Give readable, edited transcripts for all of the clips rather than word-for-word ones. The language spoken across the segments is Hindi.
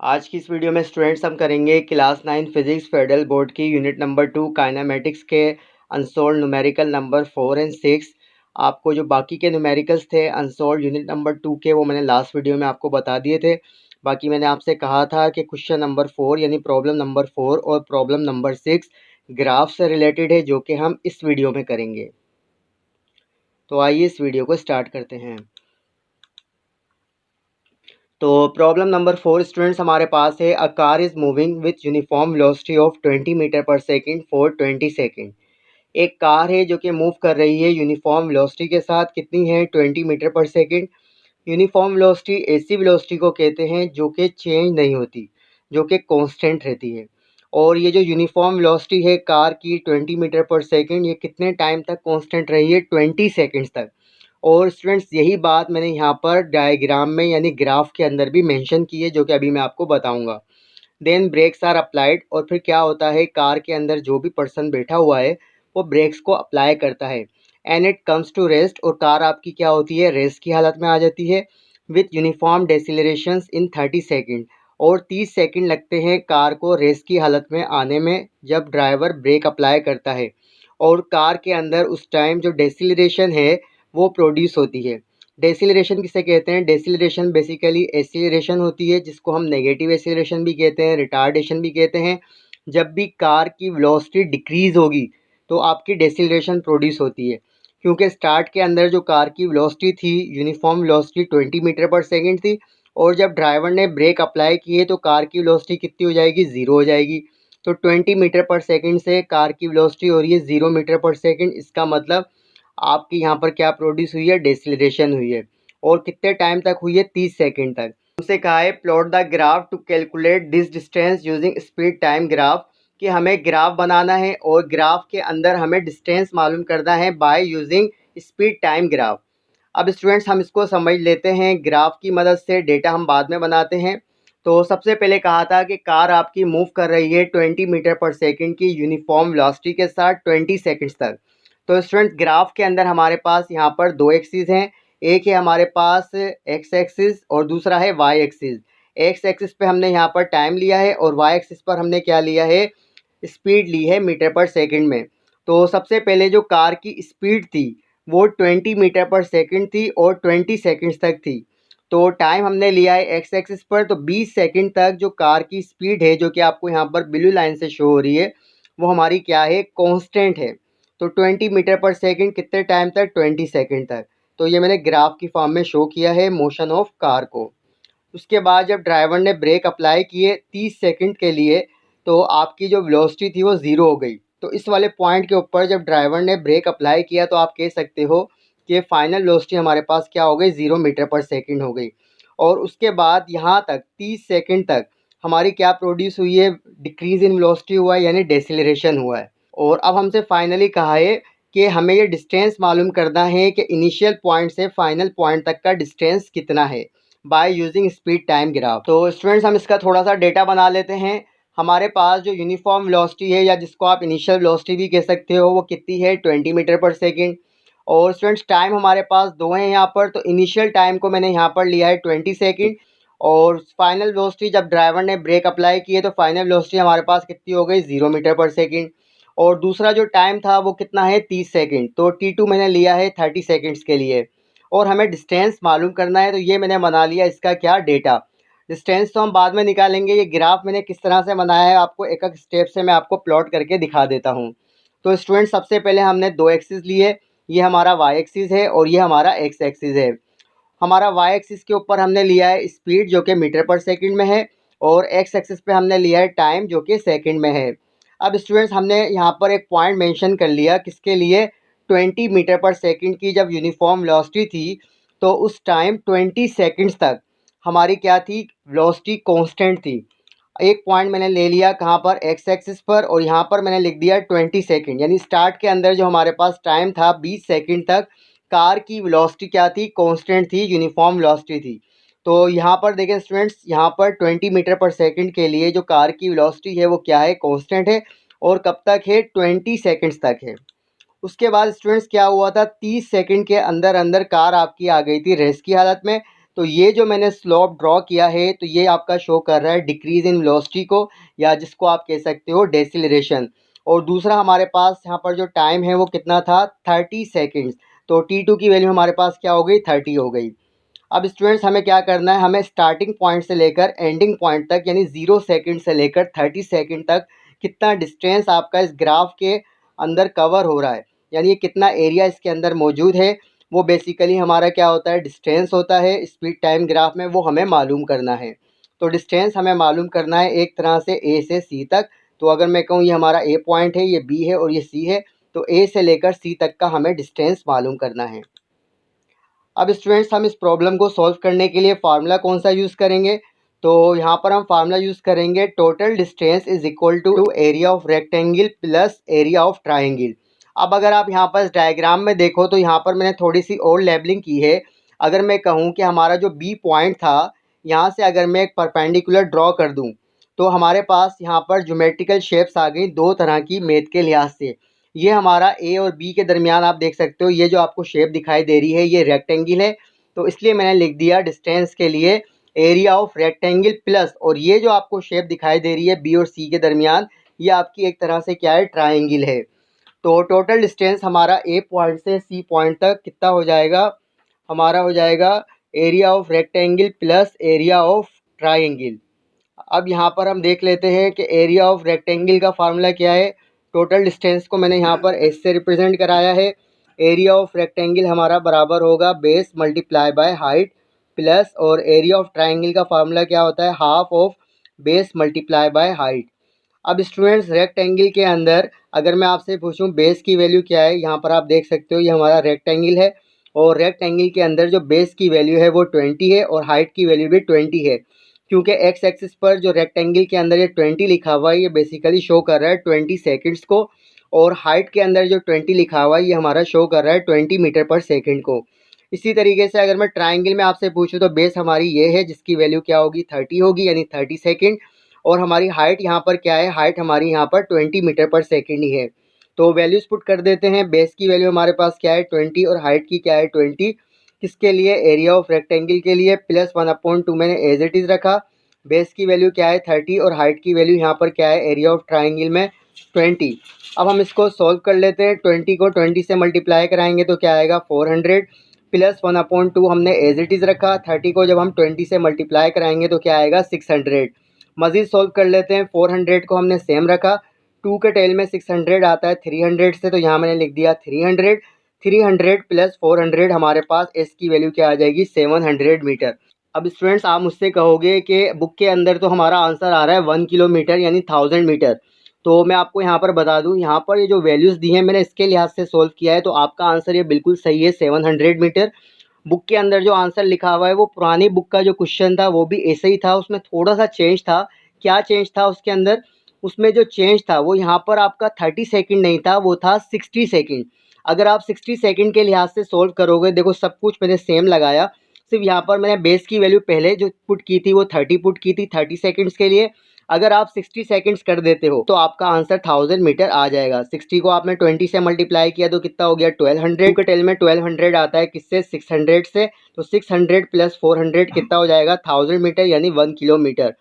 आज की इस वीडियो में स्टूडेंट्स हम करेंगे क्लास 9 फिजिक्स फेडरल बोर्ड की यूनिट नंबर 2 काइनेमेटिक्स के अनसोल्व न्यूमेरिकल नंबर 4 एंड 6। आपको जो बाकी के न्यूमेरिकल्स थे अनसोल्व यूनिट नंबर 2 के, वो मैंने लास्ट वीडियो में आपको बता दिए थे। बाकी मैंने आपसे कहा था कि क्वेश्चन नंबर 4 यानी प्रॉब्लम नंबर 4 और प्रॉब्लम नंबर 6 ग्राफ से रिलेटेड है, जो कि हम इस वीडियो में करेंगे। तो आइए इस वीडियो को स्टार्ट करते हैं। तो प्रॉब्लम नंबर 4 स्टूडेंट्स हमारे पास है, a car is moving with uniform velocity of 20 metre per second for 20 second. एक कार है जो कि मूव कर रही है यूनिफॉर्म वेलोसिटी के साथ, कितनी है 20 metre per second. Uniform velocity ऐसी वेलोसिटी को कहते हैं जो कि चेंज नहीं होती, जो कि कांस्टेंट रहती है। और ये जो यूनिफॉर्म वेलोसिटी है कार की 20 मीटर पर सेकंड, ये कितने टाइम तक कांस्टेंट रही है 20 सेकंड्स तक। और स्टूडेंट्स यही बात मैंने यहाँ पर डायग्राम में यानी ग्राफ के अंदर भी मेंशन की है, जो कि अभी मैं आपको बताऊंगा। देन ब्रेक्स आर अप्लाइड, और फिर क्या होता है, कार के अंदर जो भी पर्सन बैठा हुआ है वो ब्रेक्स को अप्लाई करता है। And it comes to rest, और कार आपकी क्या होती है, रेस्ट की हालत में आ जाती है। विथ यूनिफॉर्म डेसिलरेशंस इन 30 सेकेंड, और 30 सेकेंड लगते हैं कार को रेस्ट की हालत में आने में, जब ड्राइवर ब्रेक अप्लाई करता है। और कार के अंदर उस टाइम जो डेसिलरेशन है वो प्रोड्यूस होती है। डेसिलरेशन किसे कहते हैं, डेसिलरेशन बेसिकली एसिलरेशन होती है, जिसको हम नेगेटिव एसिलरेशन भी कहते हैं, रिटार्डेशन भी कहते हैं। जब भी कार की वेलोसिटी डिक्रीज़ होगी तो आपकी डेसिलरेशन प्रोड्यूस होती है, क्योंकि स्टार्ट के अंदर जो कार की वेलोसिटी थी, uniform velocity 20 metre per second थी, और जब ड्राइवर ने ब्रेक अप्लाई किए तो कार की वेलोसिटी कितनी हो जाएगी, ज़ीरो हो जाएगी। तो 20 मीटर पर सेकंड से कार की वेलोसिटी हो रही है 0 मीटर पर सेकंड, इसका मतलब आपकी यहाँ पर क्या प्रोड्यूस हुई है, डेसिलरेशन हुई है। और कितने टाइम तक हुई है, 30 सेकंड तक। हमसे कहा है plot the graph to calculate this distance using speed time graph, कि हमें ग्राफ बनाना है और ग्राफ के अंदर हमें डिस्टेंस मालूम करना है by using speed time graph. अब स्टूडेंट्स हम इसको समझ लेते हैं ग्राफ की मदद से, डेटा हम बाद में बनाते हैं। तो सबसे पहले कहा था कि कार आपकी मूव कर रही है 20 मीटर पर सेकंड की यूनिफॉर्म वेलोसिटी के साथ 20 सेकंड्स तक। तो स्टूडेंट ग्राफ के अंदर हमारे पास यहाँ पर दो एक्सिस हैं, एक है हमारे पास एक्स एक्सिस और दूसरा है वाई एक्सिस। एक्स एक्सिस पे हमने यहाँ पर टाइम लिया है और वाई एक्सिस पर हमने क्या लिया है, स्पीड ली है मीटर पर सेकंड में। तो सबसे पहले जो कार की स्पीड थी वो 20 मीटर पर सेकंड थी और 20 सेकंड्स तक थी। तो टाइम हमने लिया है एक्स एक्सिस पर, तो 20 सेकंड तक जो कार की स्पीड है, जो कि आपको यहाँ पर ब्लू लाइन से शो हो रही है, वो हमारी क्या है, कांस्टेंट है। तो 20 मीटर पर सेकंड कितने टाइम तक, 20 सेकंड तक। तो ये मैंने ग्राफ की फॉर्म में शो किया है मोशन ऑफ कार को। उसके बाद जब ड्राइवर ने ब्रेक अप्लाई किए 30 सेकंड के लिए, तो आपकी जो वेलोसिटी थी वो ज़ीरो हो गई। तो इस वाले पॉइंट के ऊपर जब ड्राइवर ने ब्रेक अप्लाई किया तो आप कह सकते हो कि फाइनल वेलोसिटी हमारे पास क्या हो गई, 0 मीटर पर सेकंड हो गई। और उसके बाद यहाँ तक 30 सेकंड तक हमारी क्या प्रोड्यूस हुई है, डिक्रीज़ इन वेलोसिटी हुआ है, यानी डेसिलरेशन हुआ है। और अब हमसे फाइनली कहा है कि हमें ये डिस्टेंस मालूम करना है कि इनिशियल पॉइंट से फाइनल पॉइंट तक का डिस्टेंस कितना है, by using speed time graph. तो स्टूडेंट्स हम इसका थोड़ा सा डेटा बना लेते हैं। हमारे पास जो यूनिफॉर्म वेलोसिटी है, या जिसको आप इनिशियल वेलोसिटी भी कह सकते हो, वो कितनी है, 20 मीटर पर सेकंड। और स्टूडेंट्स टाइम हमारे पास दो हैं यहाँ पर, तो इनिशियल टाइम को मैंने यहाँ पर लिया है 20 सेकंड, और फाइनल वेलोसिटी जब ड्राइवर ने ब्रेक अप्लाई किए तो फाइनल वेलोसिटी हमारे पास कितनी हो गई, 0 मीटर पर सेकंड। और दूसरा जो टाइम था वो कितना है, 30 सेकंड। तो T2 मैंने लिया है 30 सेकंड्स के लिए। और हमें डिस्टेंस मालूम करना है, तो ये मैंने बना लिया इसका क्या, डेटा। डिस्टेंस तो हम बाद में निकालेंगे, ये ग्राफ मैंने किस तरह से बनाया है आपको एक एक स्टेप से मैं आपको प्लॉट करके दिखा देता हूँ। तो स्टूडेंट सबसे पहले हमने दो एक्सिस लिए, ये हमारा वाई एक्सिस है और ये हमारा एक्स एक्सिस है। हमारा वाई एक्सिस के ऊपर हमने लिया है स्पीड, जो कि मीटर पर सेकंड में है, और एक्स एक्सिस पे हमने लिया है टाइम, जो कि सेकंड में है। अब स्टूडेंट्स हमने यहाँ पर एक पॉइंट मेंशन कर लिया, किसके लिए, 20 मीटर पर सेकंड की जब यूनिफॉर्म वेलोसिटी थी, तो उस टाइम 20 सेकंड्स तक हमारी क्या थी, वेलोसिटी कांस्टेंट थी। एक पॉइंट मैंने ले लिया कहाँ पर, एक्स एक्सिस पर, और यहाँ पर मैंने लिख दिया 20 सेकंड, यानी स्टार्ट के अंदर जो हमारे पास टाइम था 20 सेकंड तक कार की वेलोसिटी क्या थी, कांस्टेंट थी, यूनिफॉर्म वेलोसिटी थी। तो यहाँ पर देखें स्टूडेंट्स, यहाँ पर 20 मीटर पर सेकंड के लिए जो कार की वेलोसिटी है वो क्या है, कांस्टेंट है, और कब तक है, 20 सेकंड्स तक है। उसके बाद स्टूडेंट्स क्या हुआ था, 30 सेकंड के अंदर अंदर कार आपकी आ गई थी रेस्ट की हालत में। तो ये जो मैंने स्लोप ड्रॉ किया है तो ये आपका शो कर रहा है डिक्रीज़ इन वेलोसिटी को, या जिसको आप कह सकते हो डेसिलरेशन। और दूसरा हमारे पास यहाँ पर जो टाइम है वो कितना था 30 सेकंड्स। तो T2 की वैल्यू हमारे पास क्या हो गई 30 हो गई। अब स्टूडेंट्स हमें क्या करना है, हमें स्टार्टिंग पॉइंट से लेकर एंडिंग पॉइंट तक यानी 0 सेकंड से लेकर 30 सेकंड तक कितना डिस्टेंस आपका इस ग्राफ के अंदर कवर हो रहा है, यानी ये कितना एरिया इसके अंदर मौजूद है, वो बेसिकली हमारा क्या होता है डिस्टेंस होता है स्पीड टाइम ग्राफ में, वो हमें मालूम करना है। तो डिस्टेंस हमें मालूम करना है एक तरह से ए से सी तक। तो अगर मैं कहूँ ये हमारा ए पॉइंट है, ये बी है और ये सी है, तो ए से लेकर सी तक का हमें डिस्टेंस मालूम करना है। अब स्टूडेंट्स हम इस प्रॉब्लम को सॉल्व करने के लिए फार्मूला कौन सा यूज़ करेंगे, तो यहाँ पर हम फार्मूला यूज़ करेंगे total distance is equal to area of rectangle plus area of triangle. अब अगर आप यहाँ पर इस डायग्राम में देखो तो यहाँ पर मैंने थोड़ी सी और लेबलिंग की है। अगर मैं कहूँ कि हमारा जो बी पॉइंट था, यहाँ से अगर मैं एक परपेंडिकुलर ड्रॉ कर दूँ तो हमारे पास यहाँ पर ज्योमेट्रिकल शेप्स आ गई दो तरह की मेथ के लिहाज से। ये हमारा ए और बी के दरमियान आप देख सकते हो, ये जो आपको शेप दिखाई दे रही है ये रेक्टेंगल है, तो इसलिए मैंने लिख दिया डिस्टेंस के लिए एरिया ऑफ रेक्टेंगल प्लस, और ये जो आपको शेप दिखाई दे रही है बी और सी के दरमियान, ये आपकी एक तरह से क्या है ट्राइंगल है। तो टोटल डिस्टेंस हमारा ए पॉइंट से सी पॉइंट तक कितना हो जाएगा, हमारा हो जाएगा area of rectangle plus area of triangle. अब यहाँ पर हम देख लेते हैं कि एरिया ऑफ रेक्टेंगल का फार्मूला क्या है। टोटल डिस्टेंस को मैंने यहाँ पर एस से रिप्रेजेंट कराया है। एरिया ऑफ रेक्टेंगल हमारा बराबर होगा base multiply by height plus, और एरिया ऑफ ट्राइंगल का फार्मूला क्या होता है half of base multiply by height. अब स्टूडेंट्स रेक्टेंगल के अंदर अगर मैं आपसे पूछूं बेस की वैल्यू क्या है, यहाँ पर आप देख सकते हो ये हमारा रेक्टेंगल है, और रेक्टेंगल के अंदर जो बेस की वैल्यू है वो 20 है और हाइट की वैल्यू भी 20 है। क्योंकि एक्स एक्सिस पर जो रेक्टेंगल के अंदर ये 20 लिखा हुआ है ये बेसिकली शो कर रहा है 20 सेकंड्स को, और हाइट के अंदर जो 20 लिखा हुआ है ये हमारा शो कर रहा है 20 मीटर पर सेकंड को। इसी तरीके से अगर मैं ट्राइंगल में आपसे पूछूं तो बेस हमारी ये है जिसकी वैल्यू क्या होगी 30 होगी यानी 30 सेकंड, और हमारी हाइट यहाँ पर क्या है, हाइट हमारी यहाँ पर 20 मीटर पर सेकंड ही है। तो वैल्यूज़ पुट कर देते हैं, बेस की वैल्यू हमारे पास क्या है 20 और हाइट की क्या है 20, किसके लिए एरिया ऑफ रेक्टेंगल के लिए, प्लस 1/2 मैंने एज इट इज़ रखा। बेस की वैल्यू क्या है 30 और हाइट की वैल्यू यहाँ पर क्या है एरिया ऑफ ट्राइंगल में 20। अब हम इसको सॉल्व कर लेते हैं। 20 को 20 से मल्टीप्लाई कराएंगे तो क्या आएगा 400, प्लस 1/2 हमने एज इट इज़ रखा। 30 को जब हम 20 से मल्टीप्लाई कराएंगे तो क्या आएगा 600। मज़ीद सॉल्व कर लेते हैं। 400 को हमने सेम रखा, 2 के टेल में 600 आता है 300 से, तो यहाँ मैंने लिख दिया 300। 300 प्लस 400 हमारे पास एस की वैल्यू क्या आ जाएगी 700 मीटर। अब स्टूडेंट्स आप मुझसे कहोगे कि बुक के अंदर तो हमारा आंसर आ रहा है 1 किलोमीटर यानी 1000 मीटर। तो मैं आपको यहाँ पर बता दूँ, यहाँ पर ये जो वैल्यूज़ दी हैं मैंने इसके लिहाज से सोल्व किया है, तो आपका आंसर ये बिल्कुल सही है 700 मीटर। बुक के अंदर जो आंसर लिखा हुआ है वो पुरानी बुक का जो क्वेश्चन था वो भी ऐसे ही था, उसमें थोड़ा सा चेंज था। क्या चेंज था उसके अंदर, उसमें जो चेंज था वो यहाँ पर आपका 30 सेकंड नहीं था, वो था 60 सेकंड। अगर आप 60 सेकंड के लिहाज से सोल्व करोगे, देखो सब कुछ मैंने सेम लगाया, सिर्फ यहाँ पर मैंने बेस की वैल्यू पहले जो पुट की थी वो 30 पुट की थी 30 सेकंड्स के लिए। अगर आप 60 सेकंड्स कर देते हो तो आपका आंसर 1000 मीटर आ जाएगा। 60 को आपने 20 से मल्टीप्लाई किया तो कितना हो गया 1200 के टेल में 1200 आता है किससे 600 से, तो 600 प्लस 400 कितना हो जाएगा 1000 मीटर यानी 1 किलोमीटर।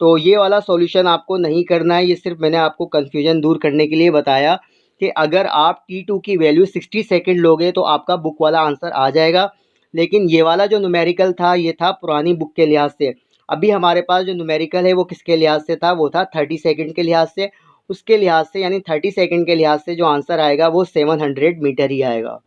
तो ये वाला सॉल्यूशन आपको नहीं करना है, ये सिर्फ मैंने आपको कन्फ्यूजन दूर करने के लिए बताया कि अगर आप T2 की वैल्यू 60 सेकंड लोगे तो आपका बुक वाला आंसर आ जाएगा। लेकिन ये वाला जो न्यूमेरिकल था ये था पुरानी बुक के लिहाज से, अभी हमारे पास जो न्यूमेरिकल है वो किसके लिहाज से था, वो था 30 सेकंड के लिहाज से। उसके लिहाज से यानी 30 सेकंड के लिहाज से जो आंसर आएगा वो 700 मीटर ही आएगा।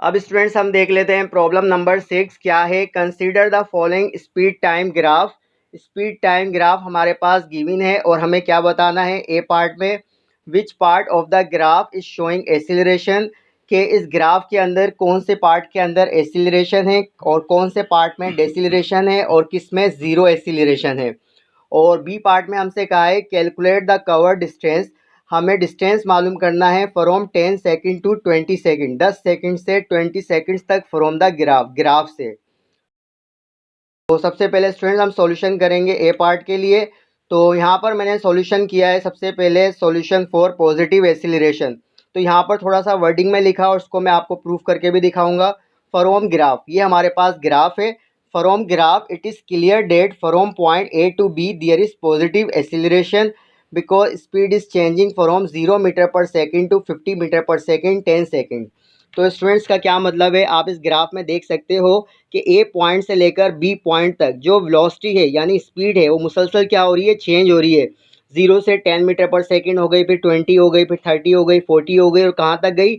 अब स्टूडेंट्स हम देख लेते हैं प्रॉब्लम नंबर 6 क्या है। Consider the following speed time graph. Speed time graph हमारे पास गिवन है और हमें क्या बताना है, ए पार्ट में which part of the graph is showing acceleration, के इस ग्राफ के अंदर कौन से पार्ट के अंदर एसिलरेशन है और कौन से पार्ट में डेसिलरेशन है और किस में ज़ीरो एसिलरेशन है। और बी पार्ट में हमसे कहा है कैलकुलेट द कवर डिस्टेंस, हमें डिस्टेंस मालूम करना है from 10 second to 20 second, 10 second से 20 सेकंड्स तक फ्रॉम द ग्राफ से। तो सबसे पहले स्टूडेंट्स हम सॉल्यूशन करेंगे ए पार्ट के लिए। तो यहाँ पर मैंने सॉल्यूशन किया है सबसे पहले सॉल्यूशन फॉर पॉजिटिव एसिलरेशन। तो यहाँ पर थोड़ा सा वर्डिंग में लिखा और उसको मैं आपको प्रूफ करके भी दिखाऊंगा। फ्रॉम ग्राफ, ये हमारे पास ग्राफ है, from graph it is clear that from point A to B there is positive acceleration because speed is changing from 0 metre per second to 50 metre per second 10 second. तो स्टूडेंट्स का क्या मतलब है, आप इस ग्राफ में देख सकते हो कि ए पॉइंट से लेकर बी पॉइंट तक जो वेलोसिटी है यानी स्पीड है वो मुसलसल क्या हो रही है, चेंज हो रही है। 0 से 10 मीटर पर सेकेंड हो गई, फिर 20 हो गई, फिर 30 हो गई, 40 हो गई और कहाँ तक गई,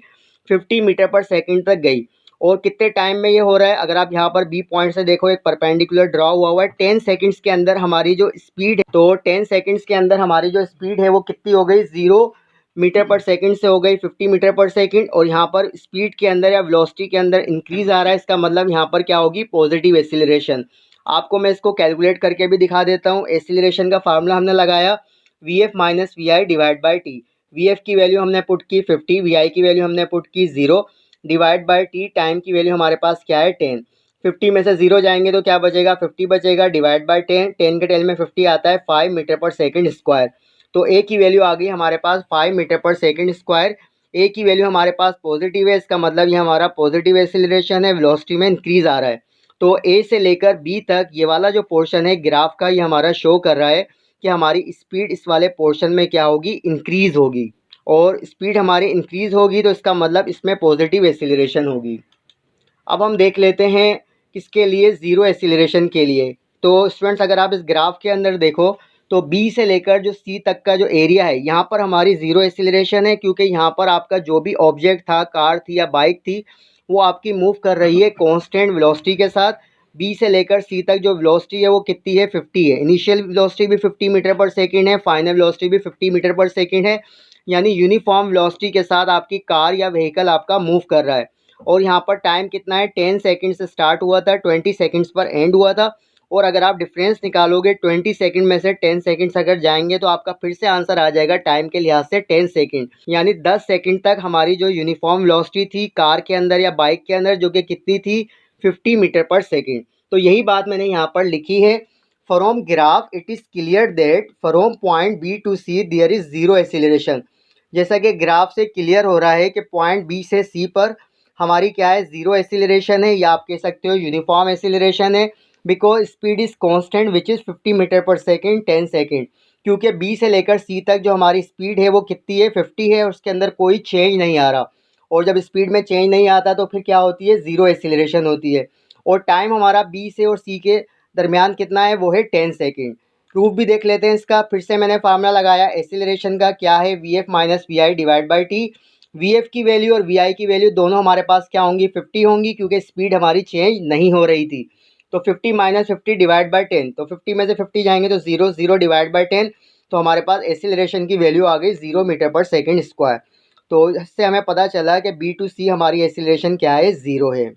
50 मीटर पर सेकेंड तक गई। और कितने टाइम में ये हो रहा है, अगर आप यहाँ पर बी पॉइंट से देखो एक परपेंडिकुलर ड्रॉ हुआ हुआ है, 10 सेकंड्स के अंदर हमारी जो स्पीड है, तो 10 सेकंड्स के अंदर हमारी जो स्पीड है वो कितनी हो गई, 0 मीटर पर सेकंड से हो गई 50 मीटर पर सेकंड। और यहाँ पर स्पीड के अंदर या वेलोसिटी के अंदर इंक्रीज आ रहा है, इसका मतलब यहाँ पर क्या होगी, पॉजिटिव एक्सीलरेशन। आपको मैं इसको कैलकुलेट करके भी दिखा देता हूँ। एक्सीलरेशन का फार्मूला हमने लगाया V F minus V I divide by T. V F की वैल्यू हमने पुट की 50, वी आई की वैल्यू हमने पुट की 0 डिवाइड बाई टी, टाइम की वैल्यू हमारे पास क्या है 10। 50 में से 0 जाएंगे तो क्या बचेगा, 50 बचेगा, डिवाइड बाई 10, 10 के टेल में 50 आता है 5 मीटर पर सेकंड स्क्वायर। तो ए की वैल्यू आ गई हमारे पास 5 मीटर पर सेकंड स्क्वायर। ए की वैल्यू हमारे पास पॉजिटिव है, इसका मतलब ये हमारा पॉजिटिव एक्सीलरेशन है, वेलोसिटी में इंक्रीज आ रहा है। तो ए से लेकर बी तक ये वाला जो पोर्शन है ग्राफ का, ये हमारा शो कर रहा है कि हमारी स्पीड इस वाले पोर्शन में क्या होगी, इंक्रीज होगी। और स्पीड हमारी इंक्रीज होगी तो इसका मतलब इसमें पॉजिटिव एक्सीलरेशन होगी। अब हम देख लेते हैं किसके लिए, ज़ीरो एक्सीलरेशन के लिए। तो स्टूडेंट्स अगर आप इस ग्राफ के अंदर देखो तो बी से लेकर जो सी तक का जो एरिया है यहाँ पर हमारी ज़ीरो एक्सीलरेशन है, क्योंकि यहाँ पर आपका जो भी ऑब्जेक्ट था, कार थी या बाइक थी, वो आपकी मूव कर रही है कांस्टेंट वेलोसिटी के साथ। बी से लेकर सी तक जो वेलोसिटी है वो कितनी है, 50 है। इनिशियल वेलोसिटी भी 50 मीटर पर सेकेंड है, फाइनल वेलोसिटी भी 50 मीटर पर सेकेंड है, यानी यूनिफॉर्म वेलोसिटी के साथ आपकी कार या व्हीकल आपका मूव कर रहा है। और यहाँ पर टाइम कितना है, 10 सेकंड से स्टार्ट हुआ था, 20 सेकंड्स पर एंड हुआ था। और अगर आप डिफरेंस निकालोगे 20 सेकंड में से 10 सेकंड्स अगर जाएंगे तो आपका फिर से आंसर आ जाएगा टाइम के लिहाज से 10 सेकंड, यानी 10 सेकंड तक हमारी जो यूनिफॉर्म वेलोसिटी थी कार के अंदर या बाइक के अंदर, जो कि कितनी थी, 50 मीटर पर सेकेंड। तो यही बात मैंने यहाँ पर लिखी है, from graph it is clear that from point B to C there is zero acceleration. जैसा कि ग्राफ से क्लियर हो रहा है कि पॉइंट बी से सी पर हमारी क्या है, ज़ीरो एक्सीलरेशन है, या आप कह सकते हो यूनिफॉर्म एक्सीलरेशन है, because speed is constant which is 50 metre per second 10 second. क्योंकि बी से लेकर सी तक जो हमारी स्पीड है वो कितनी है, 50 है, और उसके अंदर कोई चेंज नहीं आ रहा। और जब स्पीड में चेंज नहीं आता तो फिर क्या होती है, ज़ीरो एक्सीलरेशन होती है। और टाइम हमारा बी से और सी के दरमियान कितना है, वो है 10 सेकेंड। प्रूफ भी देख लेते हैं इसका। फिर से मैंने फार्मूला लगाया एक्सीलरेशन का, क्या है, V F minus V I divide by T. V F की वैल्यू और वी आई की वैल्यू दोनों हमारे पास क्या होंगी, 50 होंगी, क्योंकि स्पीड हमारी चेंज नहीं हो रही थी। तो 50 माइनस 50 डिवाइड बाई 10, तो 50 में से 50 जाएंगे तो 0, 0 डिवाइड बाई 10, तो हमारे पास एक्सीलरेशन की वैल्यू आ गई 0 मीटर पर सेकेंड स्क्वायर। तो इससे हमें पता चला कि बी टू सी हमारी एक्सीलरेशन क्या है, 0 है।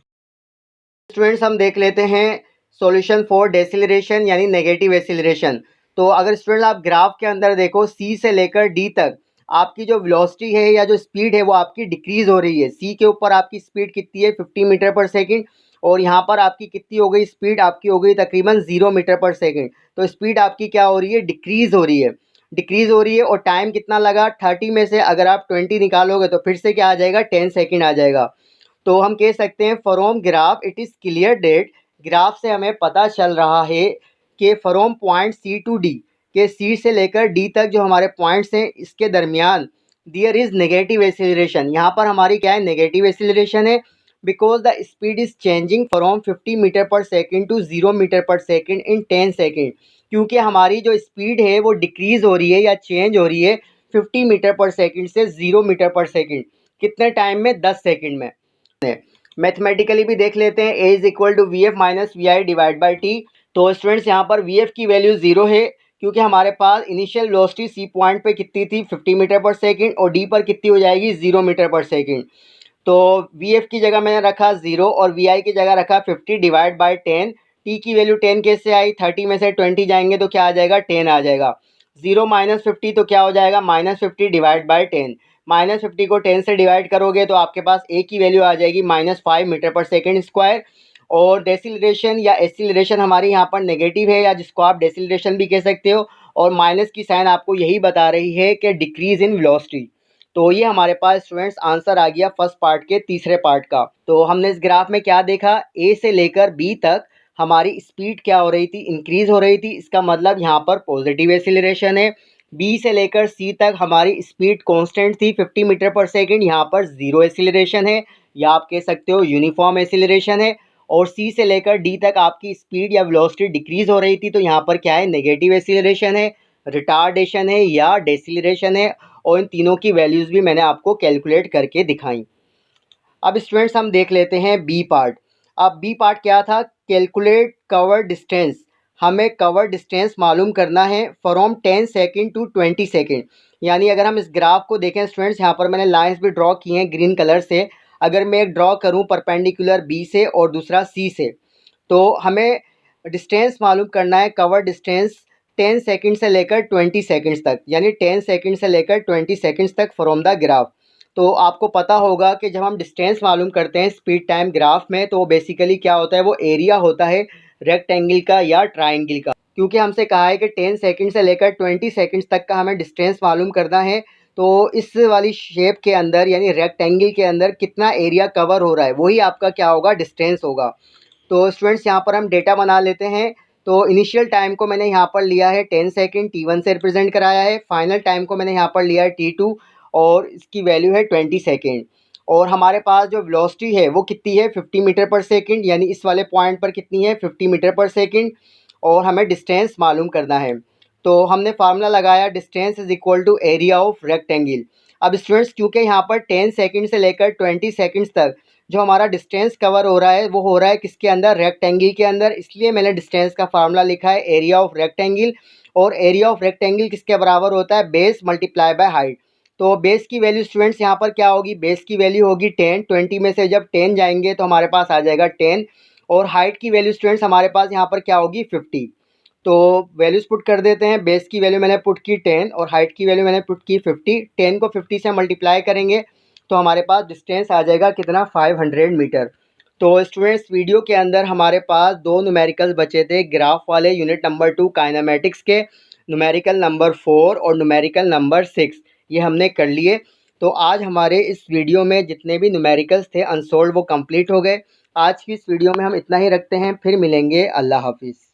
स्टूडेंट्स हम देख लेते हैं सॉल्यूशन फॉर डेसिलरेशन यानी नेगेटिव एक्सीलरेशन। तो अगर स्टूडेंट आप ग्राफ के अंदर देखो सी से लेकर डी तक आपकी जो वेलोसिटी है या जो स्पीड है वो आपकी डिक्रीज हो रही है। सी के ऊपर आपकी स्पीड कितनी है, 50 मीटर पर सेकेंड, और यहाँ पर आपकी कितनी हो गई, स्पीड आपकी हो गई तकरीबन 0 मीटर पर सेकेंड। तो स्पीड आपकी क्या हो रही है, डिक्रीज हो रही है, डिक्रीज हो रही है। और टाइम कितना लगा, 30 में से अगर आप 20 निकालोगे तो फिर से क्या आ जाएगा, 10 सेकेंड आ जाएगा। तो हम कह सकते हैं from graph it is clear that, graph से हमें पता चल रहा है कि from point C to D, के सी से लेकर डी तक जो हमारे पॉइंट्स हैं इसके दरमियान दियर इज़ नेगेटिव एक्सीलरेशन। यहाँ पर हमारी क्या है, नेगेटिव एक्सीलरेशन है, because the speed is changing from 50 metre per second to 0 metre per second in 10 second. क्योंकि हमारी जो स्पीड है वो डिक्रीज़ हो रही है या चेंज हो रही है 50 मीटर पर सेकेंड से 0 मीटर पर सेकेंड, कितने टाइम में, 10 सेकेंड में। मैथमेटिकली भी देख लेते हैं, A is equal to V F minus V I divide by T. तो स्टूडेंट्स यहाँ पर वी एफ की वैल्यू 0 है, क्योंकि हमारे पास इनिशियल वेलोसिटी सी पॉइंट पे कितनी थी, 50 मीटर पर सेकेंड, और डी पर कितनी हो जाएगी, 0 मीटर पर सेकेंड। तो वी एफ की जगह मैंने रखा 0 और वी आई की जगह रखा 50 डिवाइड बाई 10। टी की वैल्यू 10 कैसे आई, 30 में से 20 जाएंगे तो क्या आ जाएगा, 10 आ जाएगा। 0 माइनस 50 तो क्या हो जाएगा, माइनस 50 डिवाइड बाई 10। माइनस 50 को 10 से डिवाइड करोगे तो आपके पास ए की वैल्यू आ जाएगी -5 मीटर पर सेकेंड स्क्वायर। और डेसिलरेशन या एक्सीलरेशन हमारी यहाँ पर नेगेटिव है, या जिसको आप डेसिलरेशन भी कह सकते हो, और माइनस की साइन आपको यही बता रही है कि डिक्रीज इन वेलोसिटी। तो ये हमारे पास स्टूडेंट्स आंसर आ गया फर्स्ट पार्ट के तीसरे पार्ट का। तो हमने इस ग्राफ में क्या देखा, ए से लेकर बी तक हमारी स्पीड क्या हो रही थी, इंक्रीज़ हो रही थी। इसका मतलब यहाँ पर पॉजिटिव एक्सीलरेशन है। बी से लेकर सी तक हमारी स्पीड कांस्टेंट थी 50 मीटर पर सेकंड, यहाँ पर ज़ीरो एक्सीलरेशन है, या आप कह सकते हो यूनिफॉर्म एक्सीलरेशन है। और सी से लेकर डी तक आपकी स्पीड या वेलोसिटी डिक्रीज़ हो रही थी, तो यहाँ पर क्या है, नेगेटिव एक्सीलरेशन है, रिटार्डेशन है या डेसिलरेशन है। और इन तीनों की वैल्यूज़ भी मैंने आपको कैलकुलेट करके दिखाई। अब स्टूडेंट्स हम देख लेते हैं बी पार्ट। अब बी पार्ट क्या था, कैलकुलेट कवर डिस्टेंस। हमें कवर डिस्टेंस मालूम करना है फ्रॉम 10 सेकंड टू 20 सेकंड। यानी अगर हम इस ग्राफ को देखें स्टूडेंट्स, यहाँ पर मैंने लाइंस भी ड्रॉ किए हैं ग्रीन कलर से। अगर मैं एक ड्रॉ करूँ परपेंडिकुलर बी से और दूसरा सी से, तो हमें डिस्टेंस मालूम करना है, कवर डिस्टेंस 10 सेकंड से लेकर 20 सेकंड्स तक, यानी 10 सेकंड से लेकर 20 सेकंड्स तक फ्रॉम द ग्राफ। तो आपको पता होगा कि जब हम डिस्टेंस मालूम करते हैं स्पीड टाइम ग्राफ में, तो बेसिकली क्या होता है, वो एरिया होता है रेक्टेंगल का या ट्राइंगल का। क्योंकि हमसे कहा है कि 10 सेकंड से लेकर 20 सेकंड्स तक का हमें डिस्टेंस मालूम करना है, तो इस वाली शेप के अंदर यानी रेक्टेंगल के अंदर कितना एरिया कवर हो रहा है, वही आपका क्या होगा, डिस्टेंस होगा। तो स्टूडेंट्स यहाँ पर हम डेटा बना लेते हैं। तो इनिशियल टाइम को मैंने यहाँ पर लिया है 10 सेकंड, T1 से रिप्रेजेंट कराया है। फाइनल टाइम को मैंने यहाँ पर लिया है T2 और इसकी वैल्यू है 20 सेकंड। और हमारे पास जो वेलोसिटी है वो कितनी है, 50 मीटर पर सेकंड, यानी इस वाले पॉइंट पर कितनी है, 50 मीटर पर सेकंड। और हमें डिस्टेंस मालूम करना है, तो हमने फार्मूला लगाया, distance is equal to area of rectangle. अब स्टूडेंट्स क्योंकि यहाँ पर 10 सेकंड से लेकर 20 सेकंड्स तक जो हमारा डिस्टेंस कवर हो रहा है वो हो रहा है किसके अंदर, रेक्टेंगल के अंदर, इसलिए मैंने डिस्टेंस का फार्मूला लिखा है एरिया ऑफ रेक्टेंगल। और एरिया ऑफ रेक्टेंगल किसके बराबर होता है, बेस मल्टीप्लाई बाय हाइट। तो बेस की वैल्यू स्टूडेंट्स यहाँ पर क्या होगी, बेस की वैल्यू होगी 10, 20 में से जब 10 जाएंगे तो हमारे पास आ जाएगा 10। और हाइट की वैल्यू स्टूडेंट्स हमारे पास यहाँ पर क्या होगी, 50। तो वैल्यूज़ पुट कर देते हैं। बेस की वैल्यू मैंने पुट की 10 और हाइट की वैल्यू मैंने पुट की 50। 10 को 50 से मल्टीप्लाई करेंगे तो हमारे पास डिस्टेंस आ जाएगा कितना, 500 मीटर। तो स्टूडेंट्स वीडियो के अंदर हमारे पास दो न्यूमेरिकल्स बचे थे, ग्राफ वाले यूनिट नंबर 2 काइनेमेटिक्स के, न्यूमेरिकल नंबर 4 और न्यूमेरिकल नंबर 6, ये हमने कर लिए। तो आज हमारे इस वीडियो में जितने भी न्यूमेरिकल्स थे अनसोल्ड वो कंप्लीट हो गए। आज की इस वीडियो में हम इतना ही रखते हैं, फिर मिलेंगे, अल्लाह हाफिज़।